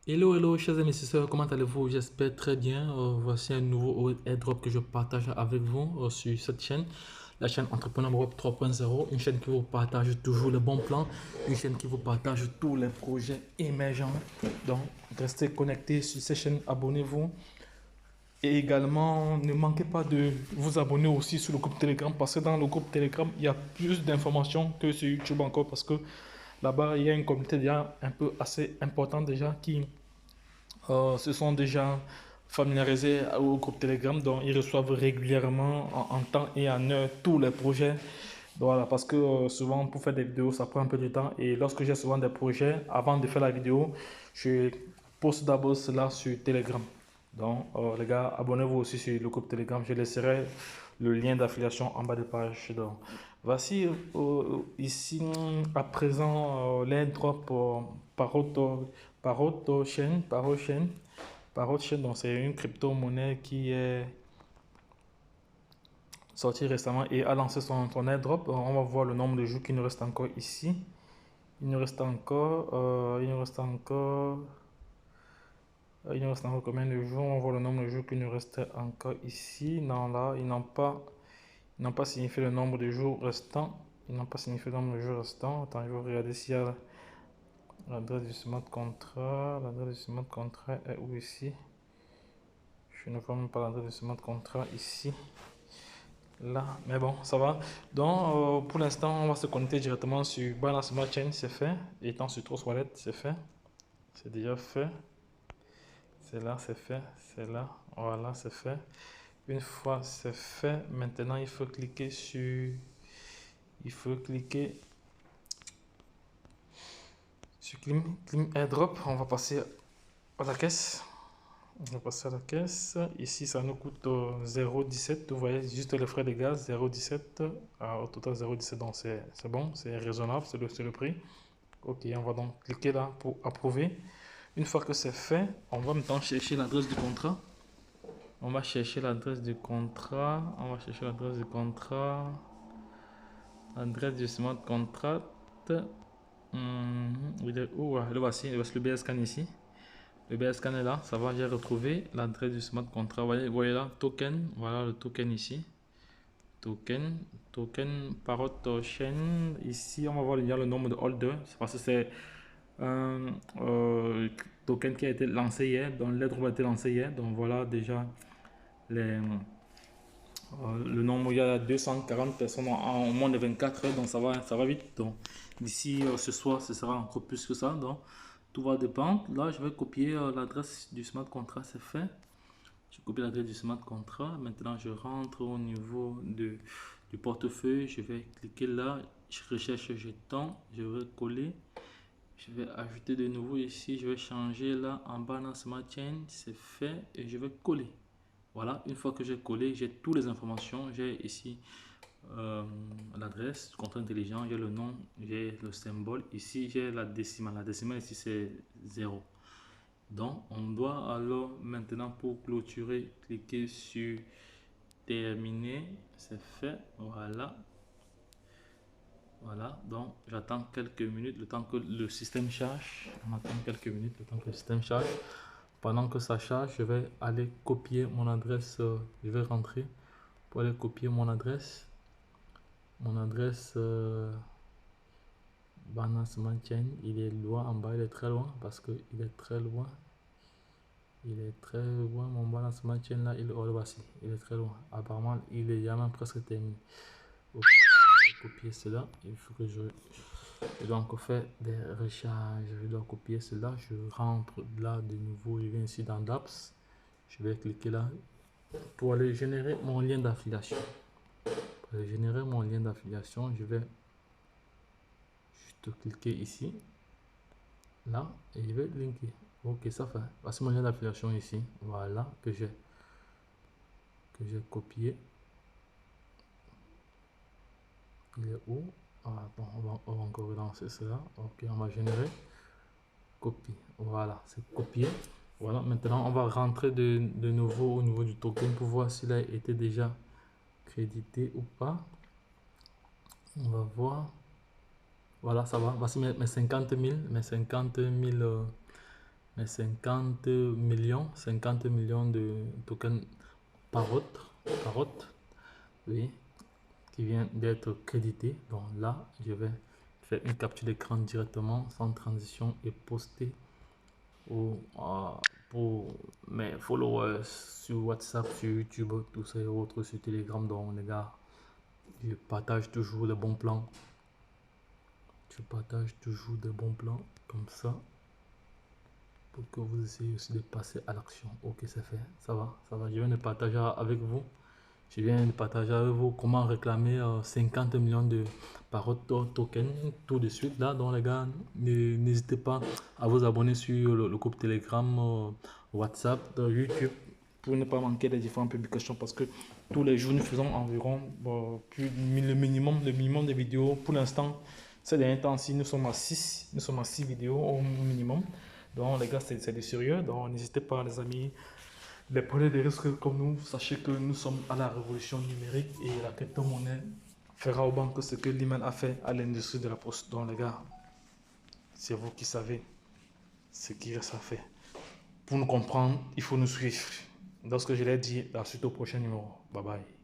Hello, hello, chers amis et sœurs, comment allez-vous? J'espère très bien. Voici un nouveau airdrop que je partage avec vous sur cette chaîne, la chaîne Entrepreneur Web 3.0, une chaîne qui vous partage toujours les bons plans, une chaîne qui vous partage tous les projets émergents. Donc, restez connectés sur cette chaîne, abonnez-vous. Et également, ne manquez pas de vous abonner aussi sur le groupe Telegram parce que dans le groupe Telegram, il y a plus d'informations que sur YouTube encore parce que là-bas, il y a une communauté déjà un peu assez importante déjà qui se sont déjà familiarisés au groupe Telegram, donc ils reçoivent régulièrement en temps et en heure tous les projets. Donc voilà, parce que souvent pour faire des vidéos, ça prend un peu de temps. Et lorsque j'ai souvent des projets, avant de faire la vidéo, je poste d'abord cela sur Telegram. Donc les gars, abonnez-vous aussi sur le groupe Telegram. Je laisserai le lien d'affiliation en bas de page. Donc voici ici à présent l'airdrop Parrot Chain. Donc c'est une crypto-monnaie qui est sortie récemment et a lancé son airdrop. On va voir le nombre de jours qui nous reste encore ici. Il nous reste encore combien de jours? On voit le nombre de jours qui nous reste encore ici. Non, là, ils n'ont pas signifié le nombre de jours restants. Ils n'ont pas signifié le nombre de jours restants. Attends, je vais regarder s'il y a l'adresse du smart contract. L'adresse du smart contract est où ici? Je ne vois même pas l'adresse du smart contract ici. Là, mais bon, ça va. Donc, pour l'instant, on va se connecter directement sur Binance Smart Chain, c'est fait. Étant sur Trust Wallet, c'est fait. C'est déjà fait. C'est là, c'est fait. C'est là, voilà, c'est fait. Une fois c'est fait, maintenant il faut cliquer sur... Il faut cliquer sur Clean Airdrop. On va passer à la caisse. On va passer à la caisse. Ici, ça nous coûte 0,17. Vous voyez, juste les frais de gaz, 0,17. Au total, 0,17. Donc, c'est bon, c'est raisonnable, c'est le prix. Ok, on va donc cliquer là pour approuver. Une fois que c'est fait, on va maintenant chercher l'adresse du contrat. On va chercher l'adresse du contrat. On va chercher l'adresse du contrat. L'adresse du smart contract. Il est où? Le voici. Le BSCAN ici. Le BSCAN est là. Ça va, j'ai retrouvé l'adresse du smart contract. Vous voyez là, token. Voilà le token ici. Token Parrot Chain. Ici, on va voir il y a le nombre de holders. C'est parce que c'est un token qui a été lancé hier. Donc, l'aide a été lancé hier. Donc, voilà déjà les, le nombre. Il y a 240 personnes en moins de 24 heures. Donc, ça va vite. Donc, d'ici ce soir, ce sera encore plus que ça. Donc, tout va dépendre. Là, je vais copier l'adresse du smart contract. C'est fait. Je copie l'adresse du smart contract. Maintenant, je rentre au niveau du portefeuille. Je vais cliquer là. Je recherche jeton. Je vais coller. Je vais ajouter de nouveau ici. Je vais changer là en bas dans Smart Chain. C'est fait. Et je vais coller. Voilà. Une fois que j'ai collé, j'ai toutes les informations. J'ai ici l'adresse, contrat intelligent. J'ai le nom. J'ai le symbole. Ici, j'ai la décimale. La décimale ici, c'est 0. Donc, on doit alors maintenant pour clôturer, cliquer sur terminer. C'est fait. Voilà. Voilà. Donc, j'attends quelques minutes le temps que le système charge. On attend quelques minutes le temps que le système charge. Pendant que ça charge, je vais aller copier mon adresse. Je vais rentrer pour aller copier mon adresse. Mon adresse Binance Smart Chain, il est loin en bas, il est très loin parce que il est très loin. Il est très loin, mon Binance Smart Chain là, il, oh, le voici, il est très loin. Apparemment, il est jamais presque terminé. Ok, je vais copier cela. Il faut que je dois encore faire des recharges. Je dois copier cela. Je rentre là de nouveau. Je viens ici dans d'apps. Je vais cliquer là pour aller générer mon lien d'affiliation. Pour aller générer mon lien d'affiliation, je vais juste cliquer ici, là, et je vais linker. Ok, ça fait. Voici mon lien d'affiliation ici. Voilà, que j'ai copié. Il est où? Ah, bon, on va encore relancer cela. Ok, on va générer. Copie. Voilà, c'est copié. Voilà, maintenant on va rentrer de nouveau au niveau du token pour voir s'il a été déjà crédité ou pas. On va voir. Voilà, ça va. Voici mes 50 000, mais 50 millions de tokens Parrot, oui, qui vient d'être crédité. Donc là, je vais faire une capture d'écran directement sans transition et poster pour mes followers sur WhatsApp, sur YouTube, tout ça et autres, sur Telegram. Donc les gars, je partage toujours les bons plans. Je partage toujours des bons plans comme ça pour que vous essayez aussi de passer à l'action. Ok, c'est fait, ça va, ça va. Je viens de partager avec vous. Je viens de partager avec vous comment réclamer 50 millions de Parrot token tout de suite là. Donc les gars, n'hésitez pas à vous abonner sur le groupe Telegram, WhatsApp, YouTube pour ne pas manquer les différentes publications parce que tous les jours nous faisons environ plus le minimum de vidéos. Pour l'instant, ces derniers temps-ci, nous sommes à 6 vidéos au minimum. Donc les gars, c'est du sérieux. Donc n'hésitez pas les amis. Les prenez des risques comme nous, sachez que nous sommes à la révolution numérique et la crypto-monnaie fera aux banques ce que Lehman a fait à l'industrie de la poste. Donc les gars, c'est vous qui savez ce qu'il reste à faire. Pour nous comprendre, il faut nous suivre. Dans ce que je l'ai dit, la suite au prochain numéro. Bye bye.